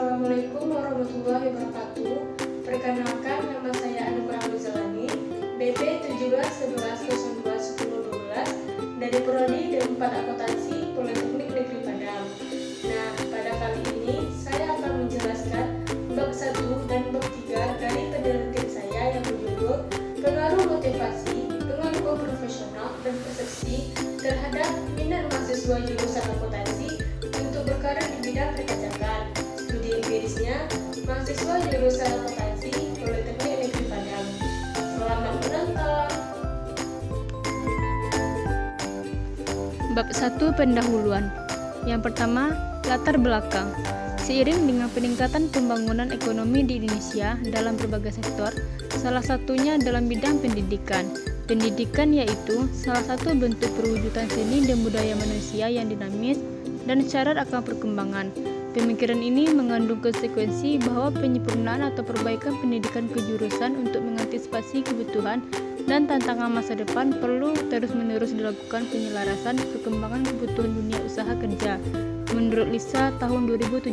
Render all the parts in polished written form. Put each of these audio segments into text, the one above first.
Assalamualaikum warahmatullahi wabarakatuh. Perkenalkan, nama saya Anugrah Muzalani, BP 1711021012 dari Prodi D4 Akuntansi Politeknik Negeri Padang. Nah, pada kali ini saya akan menjelaskan bab 1 dan bab 3 dari penelitian saya yang berjudul Pengaruh Motivasi, Pengaruh Profesional dan Persepsi terhadap minat mahasiswa jurusan akuntansi untuk berkarir di bidang perpajakan. Studi empirisnya mahasiswa jurusan akuntansi Politeknik Negeri Padang. Selamat menonton. Bab 1 Pendahuluan. Yang pertama, latar belakang. Seiring dengan peningkatan pembangunan ekonomi di Indonesia dalam berbagai sektor, salah satunya dalam bidang pendidikan. Pendidikan yaitu salah satu bentuk perwujudan seni dan budaya manusia yang dinamis dan syarat akan perkembangan. Pemikiran ini mengandung konsekuensi bahwa penyempurnaan atau perbaikan pendidikan kejurusan untuk mengantisipasi kebutuhan dan tantangan masa depan perlu terus-menerus dilakukan penyelarasan perkembangan kebutuhan dunia usaha kerja. Menurut Lisa tahun 2017,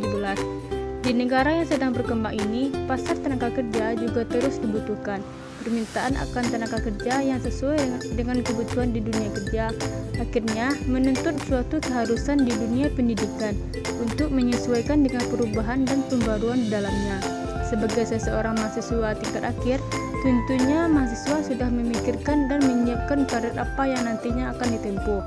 di negara yang sedang berkembang ini, pasar tenaga kerja juga terus dibutuhkan. Permintaan akan tenaga kerja yang sesuai dengan kebutuhan di dunia kerja akhirnya menuntut suatu keharusan di dunia pendidikan untuk menyesuaikan dengan perubahan dan pembaruan di dalamnya. Sebagai seseorang mahasiswa tingkat akhir, tentunya mahasiswa sudah memikirkan dan menyiapkan karir apa yang nantinya akan ditempuh.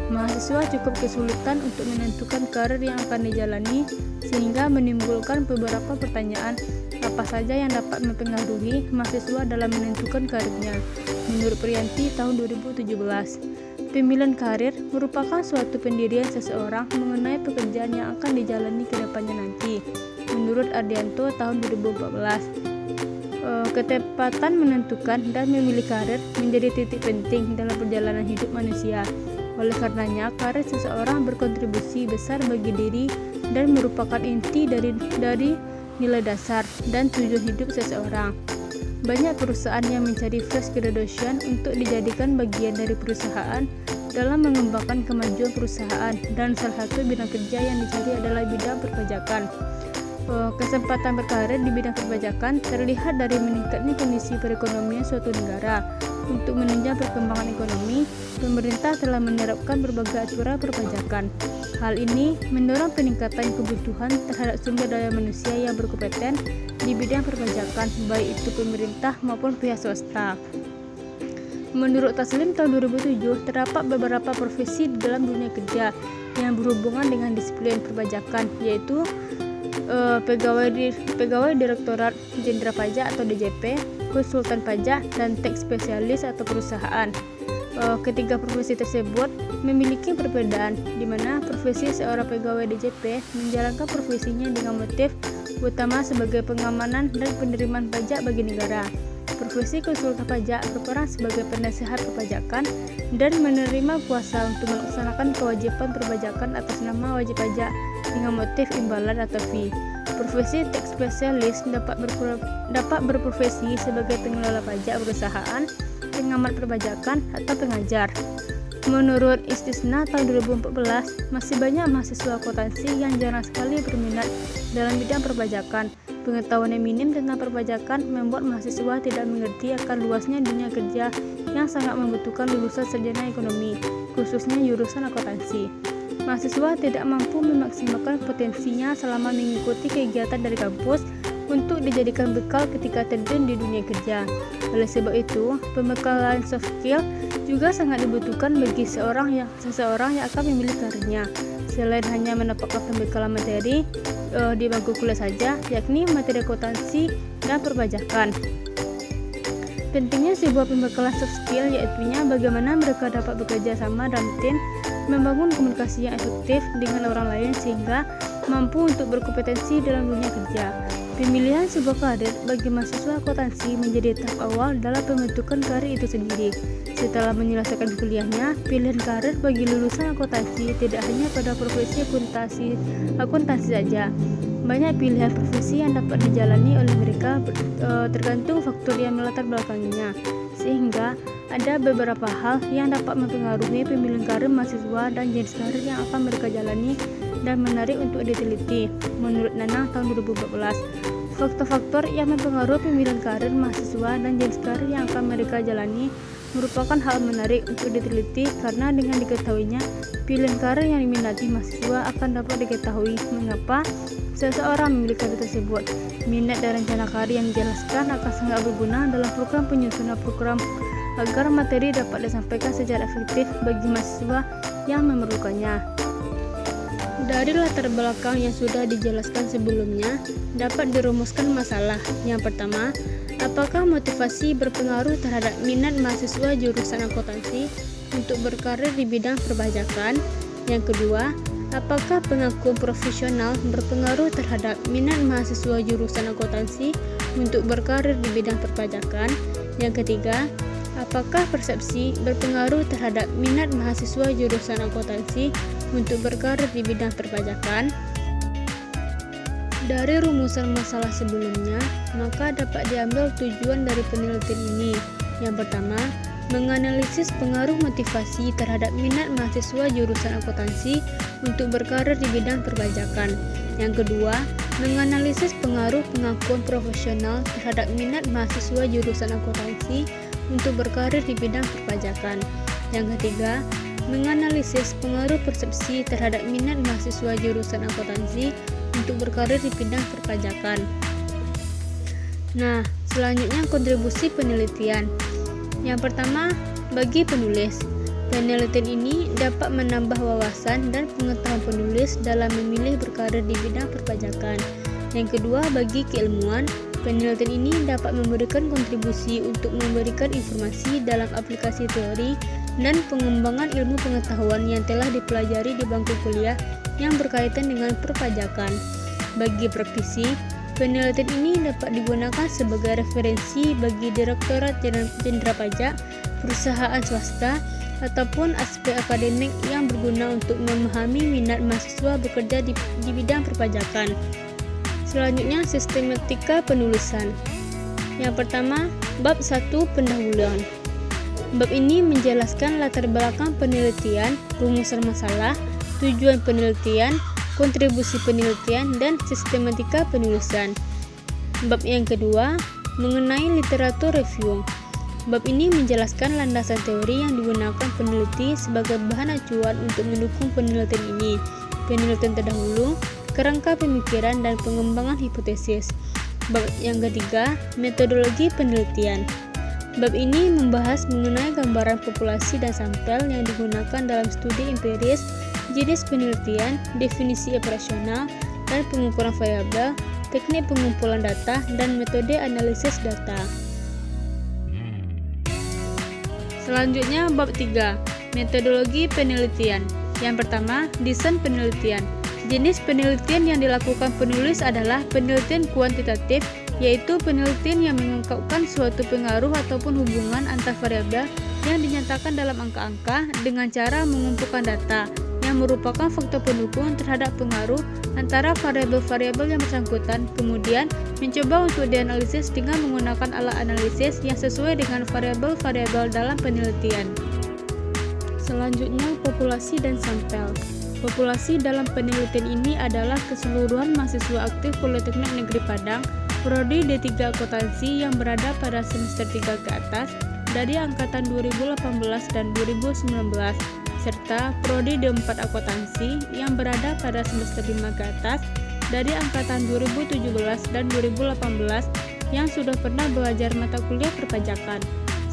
Mahasiswa cukup kesulitan untuk menentukan karir yang akan dijalani, sehingga menimbulkan beberapa pertanyaan apa saja yang dapat mempengaruhi mahasiswa dalam menentukan karirnya. Menurut Priyanti tahun 2017, pemilihan karir merupakan suatu pendirian seseorang mengenai pekerjaan yang akan dijalani ke depannya nanti. Menurut Ardianto tahun 2014, ketepatan menentukan dan memilih karir menjadi titik penting dalam perjalanan hidup manusia. Oleh karenanya, karir seseorang berkontribusi besar bagi diri dan merupakan inti dari nilai dasar dan tujuan hidup seseorang. Banyak perusahaan yang mencari fresh graduation untuk dijadikan bagian dari perusahaan dalam mengembangkan kemajuan perusahaan, dan salah satu bidang kerja yang dicari adalah bidang perpajakan. Kesempatan berkarir di bidang perpajakan terlihat dari meningkatnya kondisi perekonomian suatu negara. Untuk menunjang perkembangan ekonomi, pemerintah telah menerapkan berbagai aturan perpajakan. Hal ini mendorong peningkatan kebutuhan terhadap sumber daya manusia yang berkompeten di bidang perpajakan, baik itu pemerintah maupun pihak swasta. Menurut Taslim tahun 2007, terdapat beberapa profesi di dalam dunia kerja yang berhubungan dengan disiplin perpajakan, yaitu pegawai Direktorat Jenderal Pajak atau DJP, konsultan pajak, dan tax spesialis atau perusahaan. Ketiga profesi tersebut memiliki perbedaan, di mana profesi seorang pegawai DJP menjalankan profesinya dengan motif utama sebagai pengamanan dan penerimaan pajak bagi negara. Profesi konsultan pajak berperan sebagai penasihat perpajakan dan menerima kuasa untuk melaksanakan kewajiban perpajakan atas nama wajib pajak dengan motif imbalan atau fee. Profesi tax spesialis dapat berprofesi sebagai pengelola pajak perusahaan, pengamat perpajakan, atau pengajar. Menurut Istisna tahun 2014, masih banyak mahasiswa akuntansi yang jarang sekali berminat dalam bidang perpajakan. Pengetahuan yang minim tentang perpajakan membuat mahasiswa tidak mengerti akan luasnya dunia kerja yang sangat membutuhkan lulusan sarjana ekonomi, khususnya jurusan akuntansi. Mahasiswa tidak mampu memaksimalkan potensinya selama mengikuti kegiatan dari kampus untuk dijadikan bekal ketika terjun di dunia kerja. Oleh sebab itu, pembekalan soft skill juga sangat dibutuhkan bagi seseorang yang akan memilih karirnya. Selain hanya mendapatkan pembekalan materi di bangku kuliah saja, yakni materi akuntansi dan perpajakan. Pentingnya sebuah pembekalan soft skill yaitunya bagaimana mereka dapat bekerja sama dalam tim, membangun komunikasi yang efektif dengan orang lain sehingga mampu untuk berkompetensi dalam dunia kerja. Pemilihan sebuah karir bagi mahasiswa akuntansi menjadi tahap awal dalam pembentukan karir itu sendiri. Setelah menyelesaikan kuliahnya, pilihan karir bagi lulusan akuntansi tidak hanya pada profesi akuntansi saja. Banyak pilihan profesi yang dapat dijalani oleh mereka tergantung faktor yang melatar belakanginya, sehingga ada beberapa hal yang dapat mempengaruhi pemilihan karir mahasiswa dan jenis karir yang akan mereka jalani dan menarik untuk diteliti. Menurut Nanang tahun 2014, faktor-faktor yang mempengaruhi pemilihan karir mahasiswa dan jenis karir yang akan mereka jalani merupakan hal menarik untuk diteliti karena dengan diketahuinya pilihan karir yang diminati mahasiswa akan dapat diketahui mengapa seseorang memilih karir tersebut. Minat dan rencana karir yang dijelaskan akan sangat berguna dalam program penyusunan program agar materi dapat disampaikan secara efektif bagi mahasiswa yang memerlukannya. Dari latar belakang yang sudah dijelaskan sebelumnya, dapat dirumuskan masalah. Yang pertama, apakah motivasi berpengaruh terhadap minat mahasiswa jurusan akuntansi untuk berkarir di bidang perpajakan? Yang kedua, apakah pengakuan profesional berpengaruh terhadap minat mahasiswa jurusan akuntansi untuk berkarir di bidang perpajakan? Yang ketiga, apakah persepsi berpengaruh terhadap minat mahasiswa jurusan akuntansi untuk berkarir di bidang perpajakan? Dari rumusan masalah sebelumnya, maka dapat diambil tujuan dari penelitian ini. Yang pertama, menganalisis pengaruh motivasi terhadap minat mahasiswa jurusan akuntansi untuk berkarir di bidang perpajakan. Yang kedua, menganalisis pengaruh pengakuan profesional terhadap minat mahasiswa jurusan akuntansi untuk berkarir di bidang perpajakan. Yang ketiga, menganalisis pengaruh persepsi terhadap minat mahasiswa jurusan akuntansi untuk berkarir di bidang perpajakan. Nah, selanjutnya kontribusi penelitian. Yang pertama, bagi penulis, penelitian ini dapat menambah wawasan dan pengetahuan penulis dalam memilih berkarir di bidang perpajakan. Yang kedua, bagi keilmuan, penelitian ini dapat memberikan kontribusi untuk memberikan informasi dalam aplikasi teori dan pengembangan ilmu pengetahuan yang telah dipelajari di bangku kuliah yang berkaitan dengan perpajakan. Bagi praktisi, penelitian ini dapat digunakan sebagai referensi bagi Direktorat Jenderal Pajak, perusahaan swasta, ataupun aspek akademik yang berguna untuk memahami minat mahasiswa bekerja di bidang perpajakan. Selanjutnya, sistematika penulisan. Yang pertama, bab 1 pendahuluan. Bab ini menjelaskan latar belakang penelitian, rumusan masalah, tujuan penelitian, kontribusi penelitian, dan sistematika penulisan. Bab yang kedua, mengenai literatur review. Bab ini menjelaskan landasan teori yang digunakan peneliti sebagai bahan acuan untuk mendukung penelitian ini. Penelitian terdahulu, kerangka pemikiran dan pengembangan hipotesis. Bab yang ketiga, metodologi penelitian. Bab ini membahas mengenai gambaran populasi dan sampel yang digunakan dalam studi empiris, jenis penelitian, definisi operasional, dan pengukuran variabel, teknik pengumpulan data, dan metode analisis data. Selanjutnya, bab 3, metodologi penelitian. Yang pertama, desain penelitian. Jenis penelitian yang dilakukan penulis adalah penelitian kuantitatif, yaitu penelitian yang mengungkapkan suatu pengaruh ataupun hubungan antar variabel yang dinyatakan dalam angka-angka dengan cara mengumpulkan data yang merupakan faktor pendukung terhadap pengaruh antara variabel-variabel yang bersangkutan, kemudian mencoba untuk dianalisis dengan menggunakan alat analisis yang sesuai dengan variabel-variabel dalam penelitian. Selanjutnya, populasi dan sampel. Populasi dalam penelitian ini adalah keseluruhan mahasiswa aktif Politeknik Negeri Padang, prodi D3 Akuntansi yang berada pada semester 3 ke atas dari angkatan 2018 dan 2019, serta prodi D4 Akuntansi yang berada pada semester 5 ke atas dari angkatan 2017 dan 2018 yang sudah pernah belajar mata kuliah perpajakan.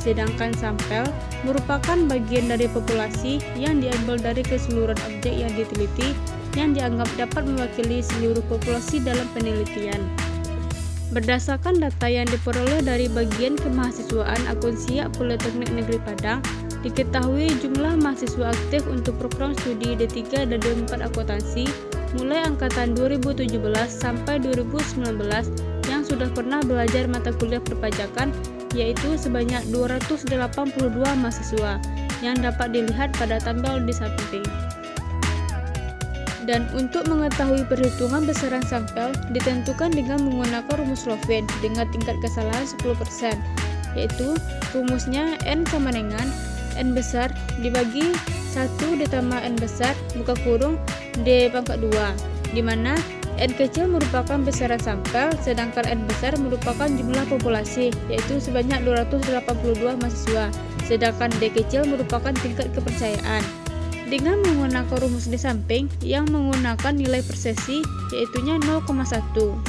Sedangkan sampel merupakan bagian dari populasi yang diambil dari keseluruhan objek yang diteliti yang dianggap dapat mewakili seluruh populasi dalam penelitian. Berdasarkan data yang diperoleh dari bagian kemahasiswaan Akunsiak Politeknik Negeri Padang, diketahui jumlah mahasiswa aktif untuk program studi D3 dan D4 Akuntansi mulai angkatan 2017 sampai 2019 yang sudah pernah belajar mata kuliah perpajakan, yaitu sebanyak 282 mahasiswa yang dapat dilihat pada tabel di samping. Dan untuk mengetahui perhitungan besaran sampel ditentukan dengan menggunakan rumus Lovin dengan tingkat kesalahan 10%, yaitu rumusnya N sama dengan N besar dibagi 1 ditambah N besar buka kurung D pangkat 2, di mana N kecil merupakan besaran sampel, sedangkan N besar merupakan jumlah populasi, yaitu sebanyak 282 mahasiswa, sedangkan D kecil merupakan tingkat kepercayaan. Dengan menggunakan rumus di samping yang menggunakan nilai persesi, yaitunya 0,1,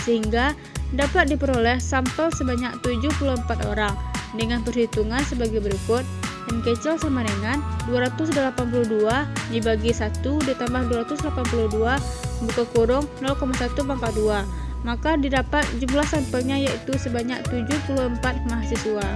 sehingga dapat diperoleh sampel sebanyak 74 orang, dengan perhitungan sebagai berikut. N kecil sama dengan 282 dibagi 1 ditambah 282 buka kurung 0,1 pangkat 2, maka didapat jumlah sampelnya yaitu sebanyak 74 mahasiswa.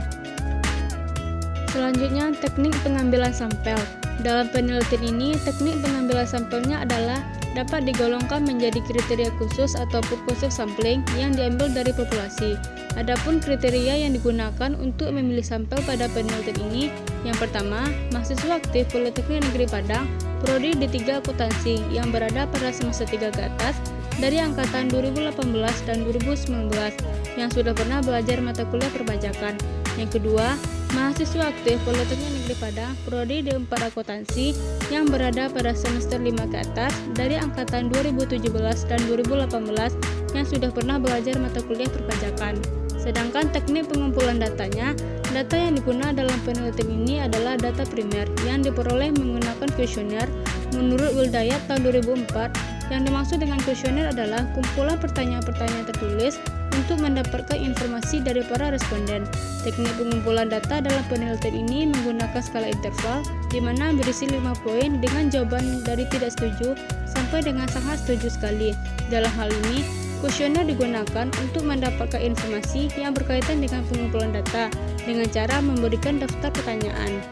Selanjutnya, teknik pengambilan sampel. Dalam penelitian ini, teknik pengambilan sampelnya adalah dapat digolongkan menjadi kriteria khusus atau purposive sampling yang diambil dari populasi. Adapun kriteria yang digunakan untuk memilih sampel pada penelitian ini, yang pertama, mahasiswa aktif Politeknik Negeri Padang, prodi D3 Akuntansi yang berada pada semester 3 ke atas dari angkatan 2018 dan 2019 yang sudah pernah belajar mata kuliah perpajakan. Yang kedua, mahasiswa aktif Politeknik Negeri Padang, prodi D4 Akuntansi yang berada pada semester 5 ke atas dari angkatan 2017 dan 2018 yang sudah pernah belajar mata kuliah perpajakan. Sedangkan teknik pengumpulan datanya, data yang digunakan dalam penelitian ini adalah data primer yang diperoleh menggunakan kuesioner menurut Wildayat tahun 2004. Yang dimaksud dengan kuesioner adalah kumpulan pertanyaan-pertanyaan tertulis untuk mendapatkan informasi dari para responden. Teknik pengumpulan data dalam penelitian ini menggunakan skala interval, di mana berisi 5 poin dengan jawaban dari tidak setuju sampai dengan sangat setuju sekali. Dalam hal ini, kuesioner digunakan untuk mendapatkan informasi yang berkaitan dengan pengumpulan data dengan cara memberikan daftar pertanyaan.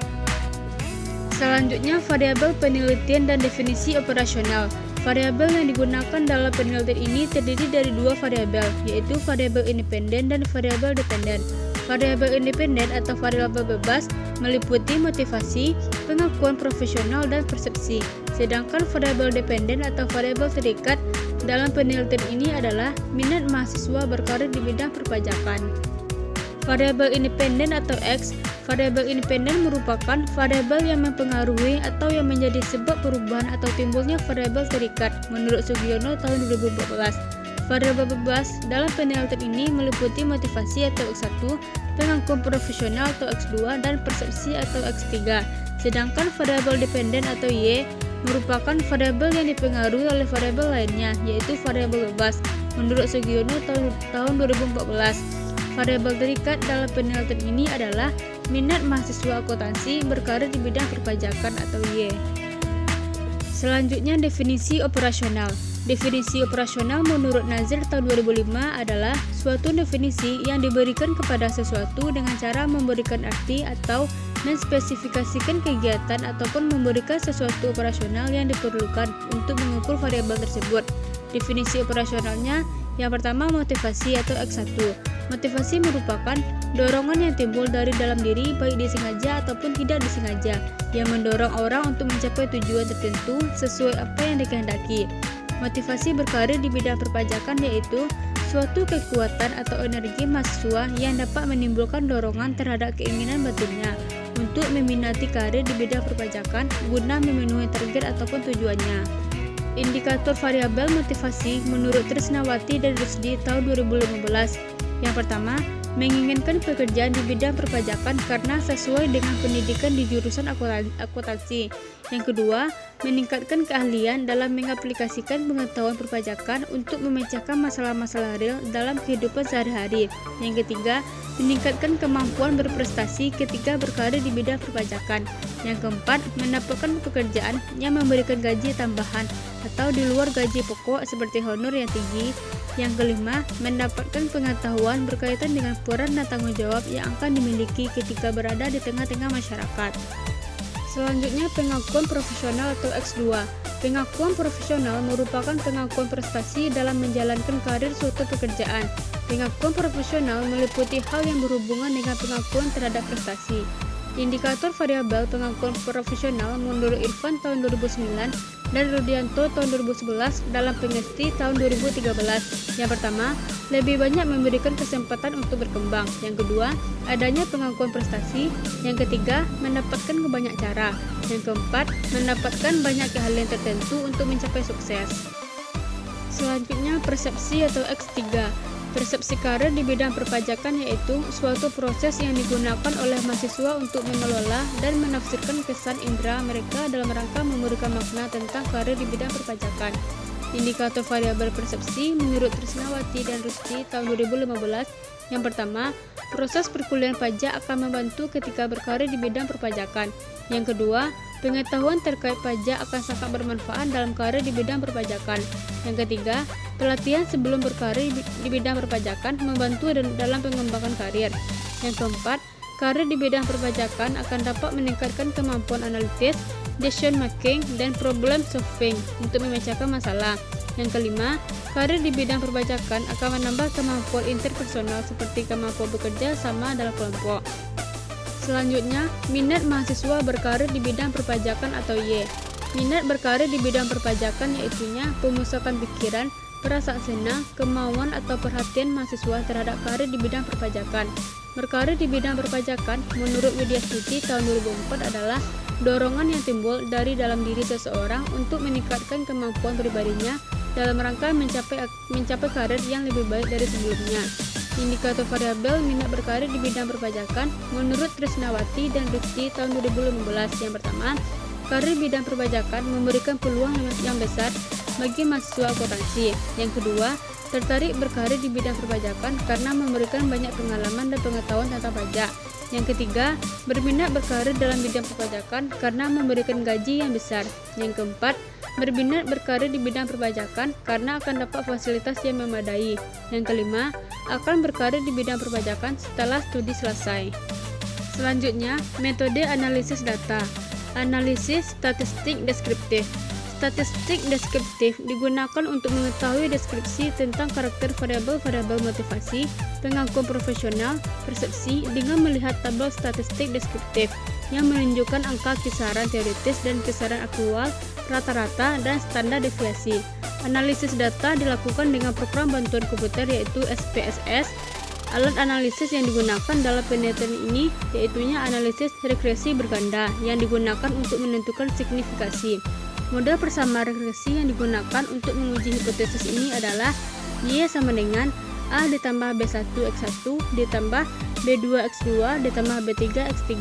Selanjutnya, variabel penelitian dan definisi operasional. Variabel yang digunakan dalam penelitian ini terdiri dari dua variabel, yaitu variabel independen dan variabel dependen. Variabel independen atau variabel bebas meliputi motivasi, pengakuan profesional, dan persepsi. Sedangkan variabel dependen atau variabel terikat dalam penelitian ini adalah minat mahasiswa berkarir di bidang perpajakan. Variabel independen atau X. Variabel independen merupakan variabel yang mempengaruhi atau yang menjadi sebab perubahan atau timbulnya variabel terikat menurut Sugiono tahun 2014. Variabel bebas dalam penelitian ini meliputi motivasi atau X1, pengakuan profesional atau X2, dan persepsi atau X3. Sedangkan variabel dependen atau Y merupakan variabel yang dipengaruhi oleh variabel lainnya, yaitu variabel bebas menurut Sugiono tahun 2014. Variabel terikat dalam penelitian ini adalah minat mahasiswa akuntansi berkarir di bidang perpajakan atau Y. Selanjutnya, definisi operasional. Definisi operasional menurut Nazir tahun 2005 adalah suatu definisi yang diberikan kepada sesuatu dengan cara memberikan arti atau menspesifikasikan kegiatan ataupun memberikan sesuatu operasional yang diperlukan untuk mengukur variabel tersebut. Definisi operasionalnya, yang pertama, motivasi atau X1. Motivasi merupakan dorongan yang timbul dari dalam diri baik disengaja ataupun tidak disengaja yang mendorong orang untuk mencapai tujuan tertentu sesuai apa yang dikehendaki. Motivasi berkarir di bidang perpajakan yaitu suatu kekuatan atau energi mahasiswa yang dapat menimbulkan dorongan terhadap keinginan batinnya untuk meminati karir di bidang perpajakan guna memenuhi target ataupun tujuannya. Indikator variabel motivasi menurut Trisnawati dan Rusdi tahun 2015. Yang pertama, menginginkan pekerjaan di bidang perpajakan karena sesuai dengan pendidikan di jurusan akuntansi. Yang kedua, meningkatkan keahlian dalam mengaplikasikan pengetahuan perpajakan untuk memecahkan masalah-masalah real dalam kehidupan sehari-hari. Yang ketiga, meningkatkan kemampuan berprestasi ketika berkarir di bidang perpajakan. Yang keempat, mendapatkan pekerjaan yang memberikan gaji tambahan atau di luar gaji pokok seperti honor yang tinggi. Yang kelima, mendapatkan pengetahuan berkaitan dengan peran dan tanggung jawab yang akan dimiliki ketika berada di tengah-tengah masyarakat. Selanjutnya, pengakuan profesional atau X2. Pengakuan profesional merupakan pengakuan prestasi dalam menjalankan karir suatu pekerjaan. Pengakuan profesional meliputi hal yang berhubungan dengan pengakuan terhadap prestasi. Indikator variabel pengakuan profesional menurut Irfan tahun 2009 dan Rudianto tahun 2011 dalam pengerti tahun 2013. Yang pertama, lebih banyak memberikan kesempatan untuk berkembang. Yang kedua, adanya pengakuan prestasi. Yang ketiga, mendapatkan banyak cara. Yang keempat, mendapatkan banyak keahlian tertentu untuk mencapai sukses. Selanjutnya, persepsi atau X3. Persepsi karir di bidang perpajakan yaitu suatu proses yang digunakan oleh mahasiswa untuk mengelola dan menafsirkan kesan indera mereka dalam rangka memberikan makna tentang karir di bidang perpajakan. Indikator variabel persepsi menurut Trisnawati dan Rusdi tahun 2015. Yang pertama, proses perkuliahan pajak akan membantu ketika berkarir di bidang perpajakan. Yang kedua, pengetahuan terkait pajak akan sangat bermanfaat dalam karir di bidang perpajakan. Yang ketiga, pelatihan sebelum berkarir di bidang perpajakan membantu dalam pengembangan karir. Yang keempat, karir di bidang perpajakan akan dapat meningkatkan kemampuan analitis, decision making, dan problem solving untuk memecahkan masalah. Yang kelima, karir di bidang perpajakan akan menambah kemampuan interpersonal seperti kemampuan bekerja sama dalam kelompok. Selanjutnya, minat mahasiswa berkarir di bidang perpajakan atau Y. Minat berkarir di bidang perpajakan yaitunya pemusatan pikiran, perasaan senang, kemauan atau perhatian mahasiswa terhadap karir di bidang perpajakan. Berkarir di bidang perpajakan menurut Widya Stuti tahun 2004 adalah dorongan yang timbul dari dalam diri seseorang untuk meningkatkan kemampuan pribadinya dalam rangka mencapai karir yang lebih baik dari sebelumnya. Indikator variabel minat berkarir di bidang perpajakan menurut Trisnawati dan Rusdi tahun 2015. Yang pertama, karir bidang perpajakan memberikan peluang yang besar bagi mahasiswa akuntansi. Yang kedua, tertarik berkarir di bidang perpajakan karena memberikan banyak pengalaman dan pengetahuan tentang pajak. Yang ketiga, berminat berkarir dalam bidang perpajakan karena memberikan gaji yang besar. Yang keempat, berminat berkarir di bidang perpajakan karena akan dapat fasilitas yang memadai. Yang kelima, akan berkarir di bidang perpajakan setelah studi selesai. Selanjutnya, metode analisis data. Analisis statistik deskriptif. Statistik deskriptif digunakan untuk mengetahui deskripsi tentang karakter variabel-variabel motivasi, pengakuan profesional, persepsi dengan melihat tabel statistik deskriptif yang menunjukkan angka kisaran teoritis dan kisaran aktual, rata-rata, dan standar deviasi. Analisis data dilakukan dengan program bantuan komputer yaitu SPSS. Alat analisis yang digunakan dalam penelitian ini yaitunya analisis regresi berganda yang digunakan untuk menentukan signifikasi. Model persamaan regresi yang digunakan untuk menguji hipotesis ini adalah Y sama dengan A ditambah B1X1 ditambah B2X2 ditambah B3X3.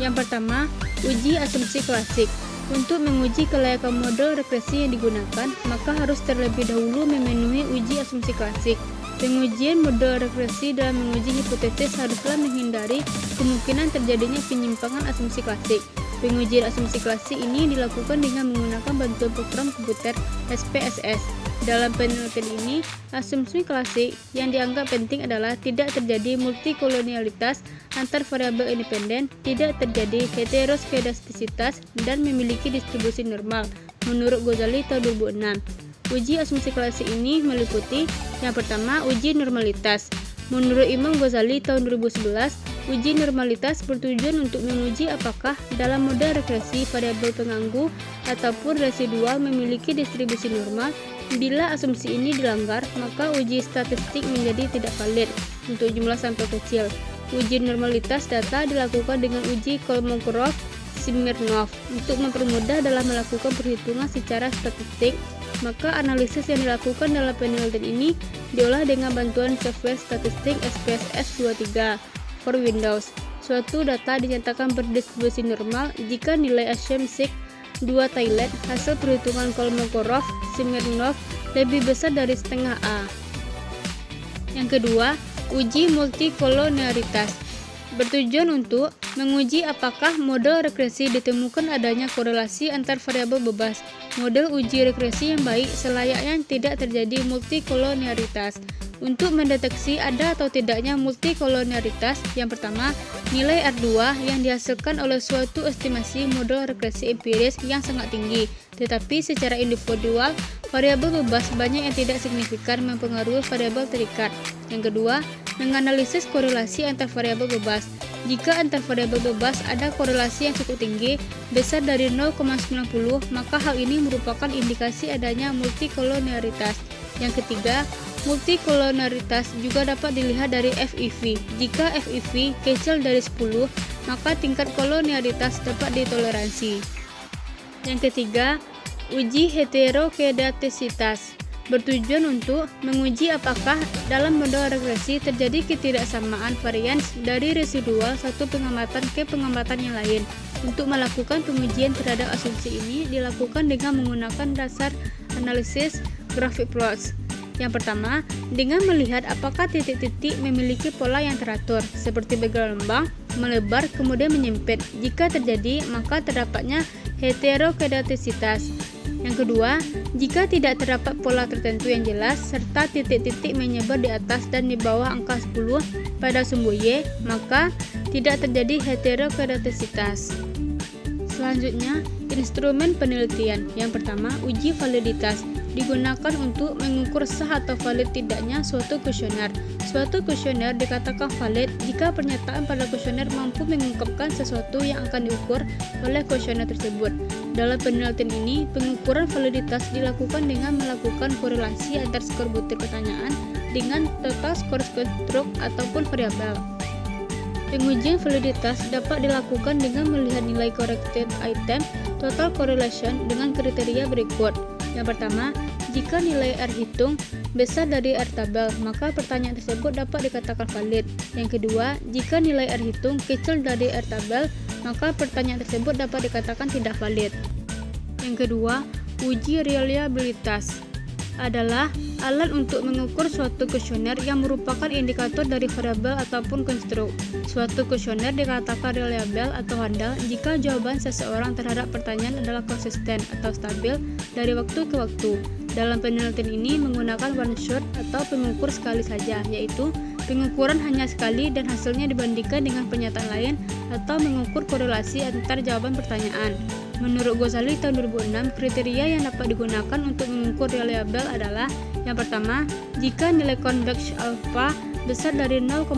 Yang pertama, uji asumsi klasik. Untuk menguji kelayakan model regresi yang digunakan, maka harus terlebih dahulu memenuhi uji asumsi klasik. Pengujian model regresi dalam menguji hipotesis haruslah menghindari kemungkinan terjadinya penyimpangan asumsi klasik. Pengujian asumsi klasik ini dilakukan dengan menggunakan bantuan program komputer SPSS. Dalam penelitian ini, asumsi klasik yang dianggap penting adalah tidak terjadi multikolonialitas antar variabel independen, tidak terjadi heteroskedastisitas, dan memiliki distribusi normal, menurut Ghazali tahun 2006. Uji asumsi klasik ini meliputi yang pertama, uji normalitas. Menurut Imam Ghazali tahun 2011, uji normalitas bertujuan untuk menguji apakah dalam model regresi variabel pengganggu ataupun residual memiliki distribusi normal. Bila asumsi ini dilanggar, maka uji statistik menjadi tidak valid untuk jumlah sampel kecil. Uji normalitas data dilakukan dengan uji Kolmogorov-Smirnov untuk mempermudah dalam melakukan perhitungan secara statistik. Maka analisis yang dilakukan dalam penelitian ini diolah dengan bantuan software statistik SPSS 23 for Windows. Suatu data dinyatakan berdistribusi normal jika nilai asymmetric 2 Thailand hasil perhitungan Kolmogorov-Smirnov lebih besar dari setengah A. Yang kedua, uji multikolonialitas. Bertujuan untuk menguji apakah model regresi ditemukan adanya korelasi antar variabel bebas. Model uji regresi yang baik selayaknya tidak terjadi multikolonialitas. Untuk mendeteksi ada atau tidaknya multikolonialitas, yang pertama, nilai R2 yang dihasilkan oleh suatu estimasi model regresi empiris yang sangat tinggi, tetapi secara individual, variabel bebas banyak yang tidak signifikan mempengaruhi variabel terikat. Yang kedua, menganalisis korelasi antar variabel bebas. Jika antar variabel bebas ada korelasi yang cukup tinggi, besar dari 0,90, maka hal ini merupakan indikasi adanya multikolonialitas. Yang ketiga, multikolonialitas juga dapat dilihat dari FEV. Jika FEV kecil dari 10, maka tingkat kolonialitas dapat ditoleransi. Yang ketiga, uji heterokedastisitas bertujuan untuk menguji apakah dalam model regresi terjadi ketidaksamaan varians dari residual satu pengamatan ke pengamatan yang lain. Untuk melakukan pengujian terhadap asumsi ini dilakukan dengan menggunakan dasar analisis graphic plots. Yang pertama, dengan melihat apakah titik-titik memiliki pola yang teratur, seperti bergelombang, melebar, kemudian menyempit. Jika terjadi, maka terdapatnya heterokedastisitas. Yang kedua, jika tidak terdapat pola tertentu yang jelas, serta titik-titik menyebar di atas dan di bawah angka 10 pada sumbu Y, maka tidak terjadi heterokedastisitas. Selanjutnya, instrumen penelitian. Yang pertama, uji validitas. Digunakan untuk mengukur sah atau valid tidaknya suatu kuesioner. Suatu kuesioner dikatakan valid jika pernyataan pada kuesioner mampu mengungkapkan sesuatu yang akan diukur oleh kuesioner tersebut. Dalam penelitian ini, pengukuran validitas dilakukan dengan melakukan korelasi antar skor butir pertanyaan dengan total skor konstruk ataupun variabel. Pengujian validitas dapat dilakukan dengan melihat nilai corrected item total correlation dengan kriteria berikut. Yang pertama, jika nilai R hitung besar dari R tabel, maka pertanyaan tersebut dapat dikatakan valid. Yang kedua, jika nilai R hitung kecil dari R tabel, maka pertanyaan tersebut dapat dikatakan tidak valid. Yang kedua, uji reliabilitas adalah alat untuk mengukur suatu kuesioner yang merupakan indikator dari variabel ataupun konstruk. Suatu kuesioner dikatakan reliable atau handal jika jawaban seseorang terhadap pertanyaan adalah konsisten atau stabil dari waktu ke waktu. Dalam penelitian ini menggunakan one shot atau pengukur sekali saja, yaitu pengukuran hanya sekali dan hasilnya dibandingkan dengan pernyataan lain atau mengukur korelasi antar jawaban pertanyaan. Menurut Ghazali tahun 2006, kriteria yang dapat digunakan untuk mengukur reliable adalah yang pertama, jika nilai convex alpha besar dari 0,60,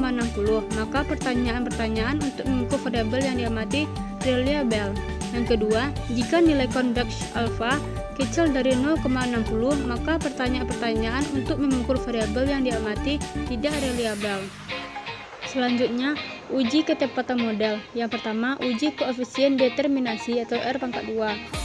maka pertanyaan-pertanyaan untuk mengukur variabel yang diamati reliable. Yang kedua, jika nilai convex alpha kecil dari 0,60, maka pertanyaan-pertanyaan untuk mengukur variabel yang diamati tidak reliable. Selanjutnya, uji ketepatan model. Yang pertama, uji koefisien determinasi atau R²2.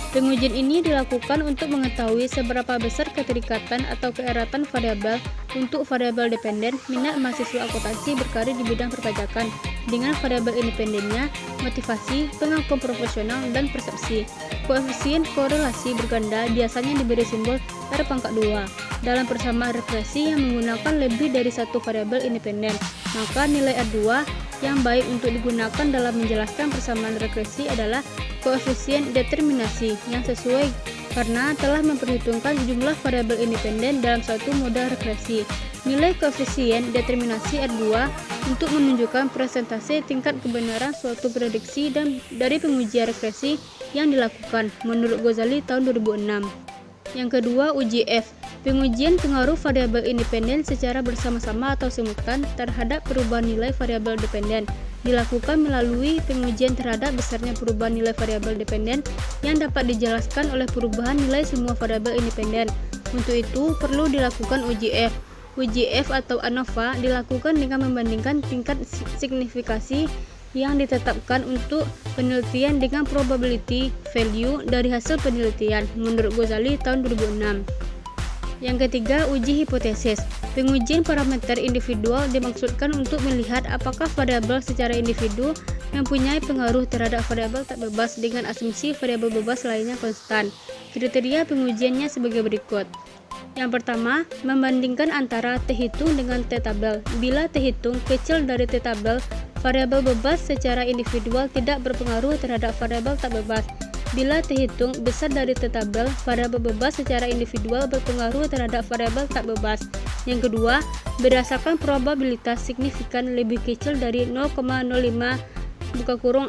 Pengujian ini dilakukan untuk mengetahui seberapa besar keterikatan atau keeratan variabel untuk variabel dependen minat mahasiswa akuntansi berkarir di bidang perpajakan dengan variabel independennya, motivasi, pengakuan profesional, dan persepsi. Koefisien korelasi berganda biasanya diberi simbol R²2. Dalam persamaan regresi yang menggunakan lebih dari satu variabel independen, maka nilai R2 yang baik untuk digunakan dalam menjelaskan persamaan regresi adalah koefisien determinasi yang sesuai karena telah memperhitungkan jumlah variabel independen dalam suatu model regresi. Nilai koefisien determinasi R2 untuk menunjukkan presentase tingkat kebenaran suatu prediksi dan dari pengujian regresi yang dilakukan menurut Ghazali tahun 2006. Yang kedua, uji F. Pengujian pengaruh variabel independen secara bersama-sama atau simultan terhadap perubahan nilai variabel dependen dilakukan melalui pengujian terhadap besarnya perubahan nilai variabel dependen yang dapat dijelaskan oleh perubahan nilai semua variabel independen. Untuk itu, perlu dilakukan uji F. Uji F atau ANOVA dilakukan dengan membandingkan tingkat signifikasi yang ditetapkan untuk penelitian dengan probability value dari hasil penelitian menurut Ghazali tahun 2006. Yang ketiga, uji hipotesis. Pengujian parameter individual dimaksudkan untuk melihat apakah variabel secara individu mempunyai pengaruh terhadap variabel tak bebas dengan asumsi variabel bebas lainnya konstan. Kriteria pengujiannya sebagai berikut. Yang pertama, membandingkan antara T hitung dengan T tabel. Bila T hitung kecil dari T tabel, variabel bebas secara individual tidak berpengaruh terhadap variabel tak bebas. Bila T hitung besar dari T tabel, variabel bebas secara individual berpengaruh terhadap variabel tak bebas. Yang kedua, berdasarkan probabilitas signifikan lebih kecil dari 0,05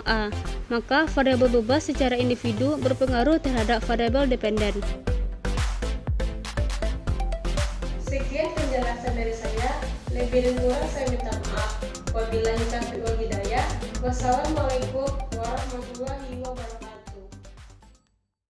(A), maka variabel bebas secara individu berpengaruh terhadap variabel dependen. Sekian penjelasan dari saya, lebih dan kurang saya minta maaf. Wabillahi taufiq wal hidayah. Wassalamualaikum warahmatullahi wabarakatuh.